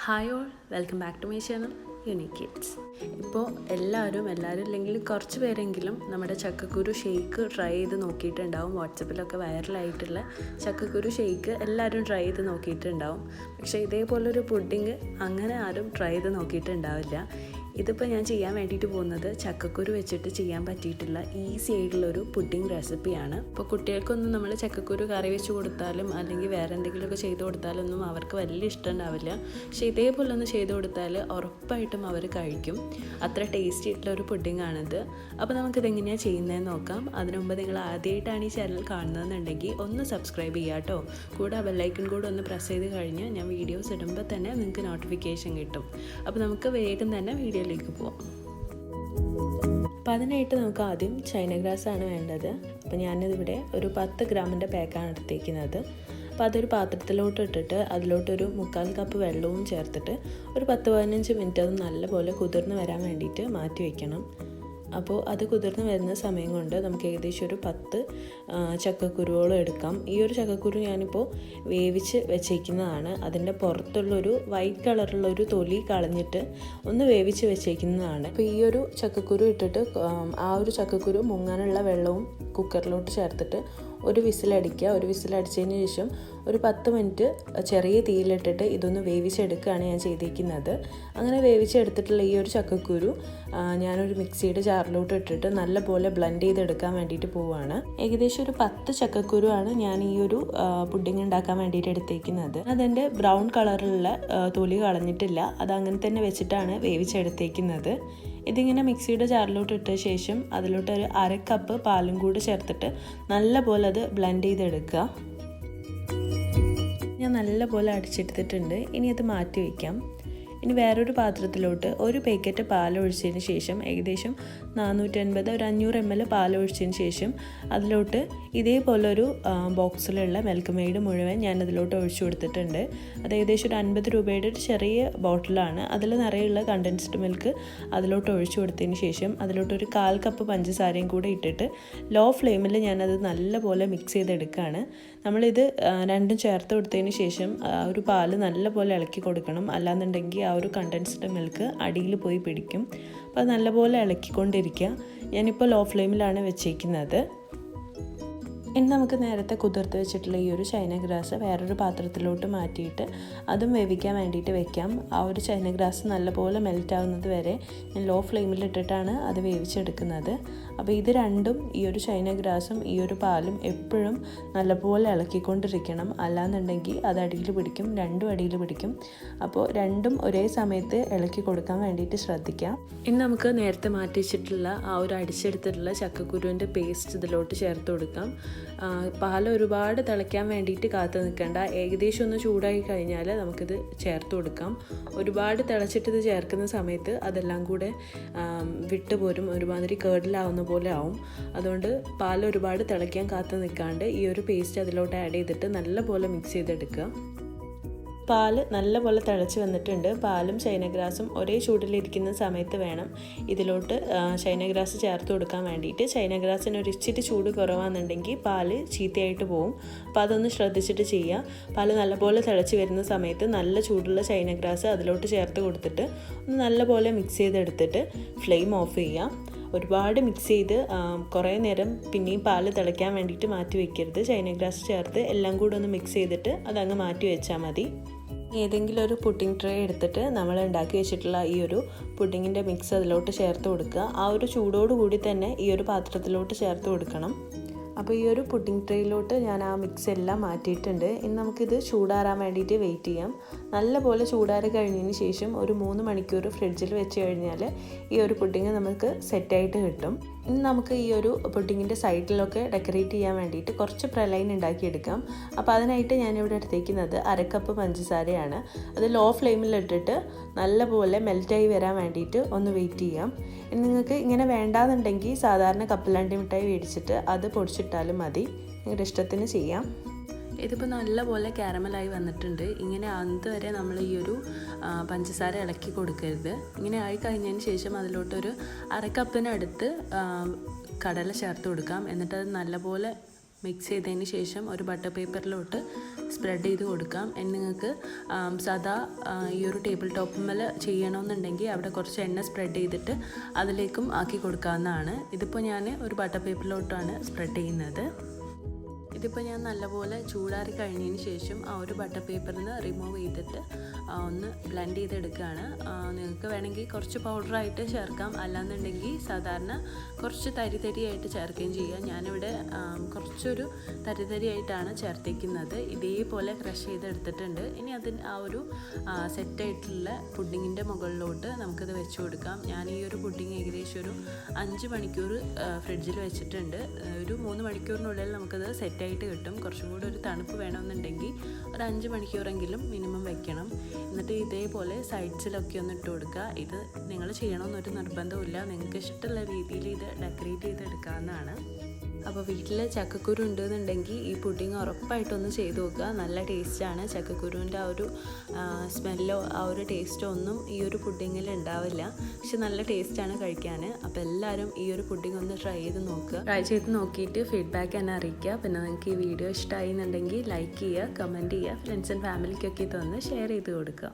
Hi all, welcome back to my channel unique kids. ഇപ്പോൾ എല്ലാവരും ഇല്ലെങ്കിൽ കുറച്ച് പേരെങ്കിലും നമ്മുടെ ചക്കക്കുരു ഷെയ്ക്ക് ട്രൈ ചെയ്ത് നോക്കിയിട്ടുണ്ടാവും. വാട്സപ്പിലൊക്കെ വൈറലായിട്ടുള്ള ചക്കക്കുരു ഷെയ്ക്ക് എല്ലാവരും ട്രൈ ചെയ്ത് നോക്കിയിട്ടുണ്ടാവും. പക്ഷേ ഇതേപോലൊരു പുഡിങ് അങ്ങനെ ആരും ട്രൈ ചെയ്ത് നോക്കിയിട്ടുണ്ടാവില്ല. ഇതിപ്പോൾ ഞാൻ ചെയ്യാൻ വേണ്ടിയിട്ട് പോകുന്നത് ചക്കക്കുരു വെച്ചിട്ട് ചെയ്യാൻ പറ്റിയിട്ടുള്ള ഈസി ആയിട്ടുള്ളൊരു പുഡിങ് റെസിപ്പിയാണ്. ഇപ്പോൾ കുട്ടികൾക്കൊന്നും നമ്മൾ ചക്കക്കുരു കറി വെച്ച് കൊടുത്താലും അല്ലെങ്കിൽ വേറെ എന്തെങ്കിലുമൊക്കെ ചെയ്ത് കൊടുത്താലൊന്നും അവർക്ക് വലിയ ഇഷ്ടം ഉണ്ടാവില്ല. പക്ഷേ ഇതേപോലെ ഒന്ന് ചെയ്ത് കൊടുത്താൽ ഉറപ്പായിട്ടും അവർ കഴിക്കും. അത്ര ടേസ്റ്റി ആയിട്ടുള്ള ഒരു പുഡിങ് ആണിത്. അപ്പോൾ നമുക്കിതെങ്ങനെയാണ് ചെയ്യുന്നതെന്ന് നോക്കാം. അതിനു മുമ്പ് നിങ്ങൾ ആദ്യമായിട്ടാണ് ഈ ചാനൽ കാണുന്നതെന്നുണ്ടെങ്കിൽ ഒന്ന് സബ്സ്ക്രൈബ് ചെയ്യുക കേട്ടോ. കൂടെ ബെല്ലൈക്കൺ കൂടെ ഒന്ന് പ്രസ് ചെയ്ത് കഴിഞ്ഞാൽ ഞാൻ വീഡിയോസ് ഇടുമ്പോൾ തന്നെ നിങ്ങൾക്ക് നോട്ടിഫിക്കേഷൻ കിട്ടും. അപ്പോൾ നമുക്ക് വേഗം തന്നെ വീഡിയോയിലേക്ക് പോവാം. അപ്പോൾ അതിനായിട്ട് നമുക്ക് ആദ്യം ചൈന ഗ്രാസ് ആണ് വേണ്ടത്. അപ്പോൾ ഞാനിതിവിടെ ഒരു 10 ഗ്രാമിൻ്റെ പാക്കാണ് എടുത്തേക്കുന്നത്. അപ്പോൾ അതൊരു പാത്രത്തിലോട്ട് ഇട്ടിട്ട് അതിലോട്ടൊരു 1/4 കപ്പ് വെള്ളവും ചേർത്തിട്ട് ഒരു 10-15 മിനിറ്റ് അത് നല്ലപോലെ കുതിർന്ന് വരാൻ വേണ്ടിയിട്ട് മാറ്റി വയ്ക്കണം. അപ്പോൾ അത് കുതിർന്ന് വരുന്ന സമയം കൊണ്ട് നമുക്ക് ഏകദേശം ഒരു 10 ചക്കക്കുരുവോളം എടുക്കാം. ഈ ഒരു ചക്കക്കുരു ഞാനിപ്പോൾ വേവിച്ച് വെച്ചേക്കുന്നതാണ്. അതിൻ്റെ പുറത്തുള്ളൊരു വൈറ്റ് കളറുള്ളൊരു തൊലി കളഞ്ഞിട്ട് ഒന്ന് വേവിച്ച് വെച്ചേക്കുന്നതാണ്. അപ്പോൾ ഈ ഒരു ചക്കക്കുരു ഇട്ടിട്ട് ആ ഒരു ചക്കക്കുരു മുങ്ങാനുള്ള വെള്ളവും കുക്കറിലോട്ട് ചേർത്തിട്ട് ഒരു വിസിലടിക്കുക. ഒരു വിസിലടിച്ചതിന് ശേഷം ഒരു 10 മിനിറ്റ് ചെറിയ തീയിലിട്ടിട്ട് ഇതൊന്ന് വേവിച്ചെടുക്കുകയാണ് ഞാൻ ചെയ്തിരിക്കുന്നത്. അങ്ങനെ വേവിച്ചെടുത്തിട്ടുള്ള ഈ ഒരു ചക്കക്കുരു ഞാനൊരു മിക്സിയുടെ ജാറിലോട്ട് ഇട്ടിട്ട് നല്ലപോലെ ബ്ലെൻഡ് ചെയ്തെടുക്കാൻ വേണ്ടിയിട്ട് പോവുകയാണ്. ഏകദേശം ഒരു 10 ചക്കക്കുരു ആണ് ഞാൻ ഈ ഒരു പുഡിങ് ഉണ്ടാക്കാൻ വേണ്ടിയിട്ട് എടുത്തേക്കുന്നത്. അതിൻ്റെ ബ്രൗൺ കളറിലുള്ള തൊലി കളഞ്ഞിട്ടില്ല, അത് അങ്ങനെ തന്നെ വെച്ചിട്ടാണ് വേവിച്ചെടുത്തേക്കുന്നത്. ഇതിങ്ങനെ മിക്സിയുടെ ജാറിലോട്ട് ഇട്ട ശേഷം അതിലോട്ട് ഒരു 1/2 കപ്പ് പാലും കൂടി ചേർത്തിട്ട് നല്ലപോലെ അത് ബ്ലെൻഡ് ചെയ്തെടുക്കുക. ഞാൻ നല്ലപോലെ അടിച്ചെടുത്തിട്ടുണ്ട്. ഇനി അത് മാറ്റി വയ്ക്കാം. ഇനി വേറൊരു പാത്രത്തിലോട്ട് ഒരു പാക്കറ്റ് പാലൊഴിച്ചതിന് ശേഷം ഏകദേശം 450 ഒരു 500 ml പാലൊഴിച്ചതിന് ശേഷം അതിലോട്ട് ഇതേപോലൊരു ബോക്സിലുള്ള മിൽക്ക് മെയ്ഡ് മുഴുവൻ ഞാൻ അതിലോട്ട് ഒഴിച്ചു കൊടുത്തിട്ടുണ്ട്. അത് ഏകദേശം ഒരു 50 രൂപയുടെ ഒരു ചെറിയ ബോട്ടിലാണ്. അതിൽ നിറയുള്ള കണ്ടൻസ്ഡ് മിൽക്ക് അതിലോട്ട് ഒഴിച്ചു കൊടുത്തതിന് ശേഷം അതിലോട്ടൊരു 1/4 കപ്പ് പഞ്ചസാരയും കൂടെ ഇട്ടിട്ട് ലോ ഫ്ലെയിമിൽ ഞാനത് നല്ലപോലെ മിക്സ് ചെയ്തെടുക്കുകയാണ്. നമ്മളിത് രണ്ടും ചേർത്ത് കൊടുത്തതിന് ശേഷം ഒരു പാല് നല്ലപോലെ ഇളക്കി കൊടുക്കണം. അല്ലാന്നുണ്ടെങ്കിൽ ആ ഒരു കണ്ടൻസ്ഡ് മിൽക്ക് അടിയിൽ പോയി പിടിക്കും. അപ്പോൾ അത് നല്ലപോലെ ഇളക്കിക്കൊണ്ടിരിക്കുക. ഞാനിപ്പോൾ ലോ ഫ്ലെയിമിലാണ് വെച്ചേക്കുന്നത്. ഇനി നമുക്ക് നേരത്തെ കുതിർത്ത് വെച്ചിട്ടുള്ള ഈ ഒരു ചൈന ഗ്രാസ് വേറൊരു പാത്രത്തിലോട്ട് മാറ്റിയിട്ട് അതും വേവിക്കാൻ വേണ്ടിയിട്ട് വെക്കാം. ആ ഒരു ചൈന ഗ്രാസ് നല്ലപോലെ മെൽറ്റ് ആവുന്നത് വരെ ഞാൻ ലോ ഫ്ലെയിമിലിട്ടിട്ടാണ് അത് വേവിച്ചെടുക്കുന്നത്. അപ്പോൾ ഇത് രണ്ടും, ഈ ഒരു ചൈന ഗ്രാസും ഈ ഒരു പാലും എപ്പോഴും നല്ലപോലെ ഇളക്കിക്കൊണ്ടിരിക്കണം. അല്ലാന്നുണ്ടെങ്കിൽ അത് അടിയിൽ പിടിക്കും, രണ്ടും അടിയിൽ പിടിക്കും. അപ്പോൾ രണ്ടും ഒരേ സമയത്ത് ഇളക്കി കൊടുക്കാൻ വേണ്ടിയിട്ട് ശ്രദ്ധിക്കാം. ഇനി നമുക്ക് നേരത്തെ മാറ്റി വെച്ചിട്ടുള്ള ആ ഒരു അടിച്ചെടുത്തിട്ടുള്ള ചക്കക്കുരുവിൻ്റെ പേസ്റ്റ് ഇതിലോട്ട് ചേർത്ത് കൊടുക്കാം. പാൽ ഒരുപാട് തിളയ്ക്കാൻ വേണ്ടിയിട്ട് കാത്തു നിൽക്കേണ്ട. ഏകദേശം ഒന്ന് ചൂടായി കഴിഞ്ഞാൽ നമുക്കിത് ചേർത്ത് കൊടുക്കാം. ഒരുപാട് തിളച്ചിട്ട് ഇത് ചേർക്കുന്ന സമയത്ത് അതെല്ലാം കൂടെ വിട്ടുപോരും, ഒരുമാതിരി കേർഡിലാവുന്ന പോലെ ആവും. അതുകൊണ്ട് പാൽ ഒരുപാട് തിളയ്ക്കാൻ കാത്തു നിൽക്കാണ്ട് ഈ ഒരു പേസ്റ്റ് അതിലോട്ട് ആഡ് ചെയ്തിട്ട് നല്ലപോലെ മിക്സ് ചെയ്തെടുക്കുക. പാല് നല്ലപോലെ തിളച്ച് വന്നിട്ടുണ്ട്. പാലും ചൈന ഗ്രാസും ഒരേ ചൂടിലിരിക്കുന്ന സമയത്ത് വേണം ഇതിലോട്ട് ചൈന ഗ്രാസ് ചേർത്ത് കൊടുക്കാൻ വേണ്ടിയിട്ട്. ചൈന ഗ്രാസിന് ഒരു ഇച്ചിരി ചൂട് കുറവാണെന്നുണ്ടെങ്കിൽ പാല് ചീത്തയായിട്ട് പോവും. അപ്പോൾ അതൊന്ന് ശ്രദ്ധിച്ചിട്ട് ചെയ്യുക. പാല് നല്ലപോലെ തിളച്ച് വരുന്ന സമയത്ത് നല്ല ചൂടുള്ള ചൈന ഗ്രാസ് അതിലോട്ട് ചേർത്ത് കൊടുത്തിട്ട് ഒന്ന് നല്ലപോലെ മിക്സ് ചെയ്തെടുത്തിട്ട് ഫ്ലെയിം ഓഫ് ചെയ്യുക. ഒരുപാട് മിക്സ് ചെയ്ത് കുറേ നേരം പിന്നെയും പാല് തിളയ്ക്കാൻ വേണ്ടിയിട്ട് മാറ്റി വയ്ക്കരുത്. ചൈന ഗ്രാസ് ചേർത്ത് എല്ലാം കൂടെ ഒന്ന് മിക്സ് ചെയ്തിട്ട് അതങ്ങ് മാറ്റി വെച്ചാൽ മതി. ഏതെങ്കിലും ഒരു പുഡിംഗ് ട്രേ എടുത്തിട്ട് നമ്മൾ ഉണ്ടാക്കി വെച്ചിട്ടുള്ള ഈ ഒരു പുഡിങ്ങിൻ്റെ മിക്സ് അതിലോട്ട് ചേർത്ത് കൊടുക്കുക. ആ ഒരു ചൂടോടുകൂടി തന്നെ ഈ ഒരു പാത്രത്തിലോട്ട് ചേർത്ത് കൊടുക്കണം. അപ്പോൾ ഈ ഒരു പുഡിംഗ് ട്രേയിലോട്ട് ഞാൻ ആ മിക്സ് എല്ലാം മാറ്റിയിട്ടുണ്ട്. ഇനി നമുക്കിത് ചൂടാറാൻ വേണ്ടിയിട്ട് വെയിറ്റ് ചെയ്യാം. നല്ലപോലെ ചൂടാറി കഴിഞ്ഞതിന് ശേഷം ഒരു 3 മണിക്കൂർ ഫ്രിഡ്ജിൽ വെച്ച് കഴിഞ്ഞാൽ ഈ ഒരു പുഡിങ് നമുക്ക് സെറ്റായിട്ട് കിട്ടും. ഇനി നമുക്ക് ഈ ഒരു പുഡിങ്ങിൻ്റെ സൈഡിലൊക്കെ ഡെക്കറേറ്റ് ചെയ്യാൻ വേണ്ടിയിട്ട് കുറച്ച് പ്രലൈൻ ഉണ്ടാക്കിയെടുക്കാം. അപ്പോൾ അതിനായിട്ട് ഞാനിവിടെ എടുത്തേക്കുന്നത് 1/2 കപ്പ് പഞ്ചസാരയാണ്. അത് ലോ ഫ്ലെയിമിലിട്ടിട്ട് നല്ലപോലെ മെൽറ്റായി വരാൻ വേണ്ടിയിട്ട് ഒന്ന് വെയിറ്റ് ചെയ്യാം. ഇനി നിങ്ങൾക്ക് ഇങ്ങനെ വേണ്ടാന്നുണ്ടെങ്കിൽ സാധാരണ കപ്പലണ്ടി മിഠായി മേടിച്ചിട്ട് അത് പൊടിച്ചിട്ടാലും മതി. നിങ്ങളുടെ ഇഷ്ടത്തിന് ചെയ്യാം. ഇതിപ്പോൾ നല്ലപോലെ കാരമലായി വന്നിട്ടുണ്ട്. ഇങ്ങനെ അതുവരെ നമ്മൾ ഈ ഒരു പഞ്ചസാര ഇളക്കി കൊടുക്കരുത്. ഇങ്ങനെ ആയി കഴിഞ്ഞതിന് ശേഷം അതിലോട്ടൊരു 1/2 കപ്പിനടുത്ത് കടല ചേർത്ത് കൊടുക്കാം. എന്നിട്ട് അത് നല്ലപോലെ മിക്സ് ചെയ്തതിന് ശേഷം ഒരു ബട്ടർ പേപ്പറിലോട്ട് സ്പ്രെഡ് ചെയ്ത് കൊടുക്കാം. നിങ്ങൾക്ക് സാധാ ഈ ഒരു ടേബിൾ ടോപ്പിന്മേൽ ചെയ്യണമെന്നുണ്ടെങ്കിൽ അവിടെ കുറച്ച് എണ്ണ സ്പ്രെഡ് ചെയ്തിട്ട് അതിലേക്കും ആക്കി കൊടുക്കാവുന്നതാണ്. ഇതിപ്പോൾ ഞാൻ ഒരു ബട്ടർ പേപ്പറിലോട്ടാണ് സ്പ്രെഡ് ചെയ്യുന്നത്. ഇതിപ്പോൾ ഞാൻ നല്ലപോലെ ചൂടാറി കഴിഞ്ഞതിന് ശേഷം ആ ഒരു ബട്ടർ പേപ്പറിൽ നിന്ന് റിമൂവ് ചെയ്തിട്ട് ഒന്ന് ബ്ലെൻഡ് ചെയ്തെടുക്കുകയാണ്. നിങ്ങൾക്ക് വേണമെങ്കിൽ കുറച്ച് പൗഡറായിട്ട് ചേർക്കാം, അല്ലാന്നുണ്ടെങ്കിൽ സാധാരണ കുറച്ച് തരിതരിയായിട്ട് ചേർക്കുകയും ചെയ്യാം. ഞാനിവിടെ കുറച്ചൊരു തരിതരിയായിട്ടാണ് ചേർത്തേക്കുന്നത്. ഇതേപോലെ ക്രഷ് ചെയ്തെടുത്തിട്ടുണ്ട്. ഇനി അതിന് ആ ഒരു സെറ്റായിട്ടുള്ള പുഡിങ്ങിൻ്റെ മുകളിലോട്ട് നമുക്കിത് വെച്ച് കൊടുക്കാം. ഞാൻ ഈ ഒരു പുഡിങ് ഏകദേശം ഒരു 5 മണിക്കൂർ ഫ്രിഡ്ജിൽ വെച്ചിട്ടുണ്ട്. ഒരു 3 മണിക്കൂറിനുള്ളിൽ നമുക്കത് സെറ്റായിട്ട് കിട്ടും. കുറച്ചും കൂടി ഒരു തണുപ്പ് വേണമെന്നുണ്ടെങ്കിൽ ഒരു 5 മണിക്കൂറെങ്കിലും മിനിമം വെക്കണം. എന്നിട്ട് ഇതേപോലെ സൈഡ്സിലൊക്കെ ഒന്ന് ഇട്ട് കൊടുക്കുക. ഇത് നിങ്ങൾ ചെയ്യണമെന്നൊരു നിർബന്ധമില്ല, നിങ്ങൾക്ക് ഇഷ്ടമുള്ള രീതിയിൽ ഇത് ഡെക്കറേറ്റ് ചെയ്തെടുക്കാവുന്നതാണ്. അപ്പോൾ വീട്ടിൽ ചക്കക്കുരു ഉണ്ടെന്നുണ്ടെങ്കിൽ ഈ പുഡിങ് ഉറപ്പായിട്ടൊന്ന് ചെയ്ത് നോക്കുക. നല്ല ടേസ്റ്റാണ്. ചക്കക്കുരുവിൻ്റെ ആ ഒരു സ്മെല്ലോ ആ ഒരു ടേസ്റ്റോ ഒന്നും ഈ ഒരു പുഡിങ്ങിൽ ഉണ്ടാവില്ല, പക്ഷെ നല്ല ടേസ്റ്റാണ് കഴിക്കാൻ. അപ്പോൾ എല്ലാവരും ഈ ഒരു പുഡിങ് ഒന്ന് ട്രൈ ചെയ്ത് നോക്കിയിട്ട് ഫീഡ്ബാക്ക് എന്നെ അറിയിക്കുക. പിന്നെ നിങ്ങൾക്ക് ഈ വീഡിയോ ഇഷ്ടമായി എന്നുണ്ടെങ്കിൽ ലൈക്ക് ചെയ്യുക, കമൻറ്റ് ചെയ്യുക, ഫ്രണ്ട്സ് ആൻഡ് ഫാമിലിക്കൊക്കെ ഇതൊന്ന് ഷെയർ ചെയ്ത് കൊടുക്കുക.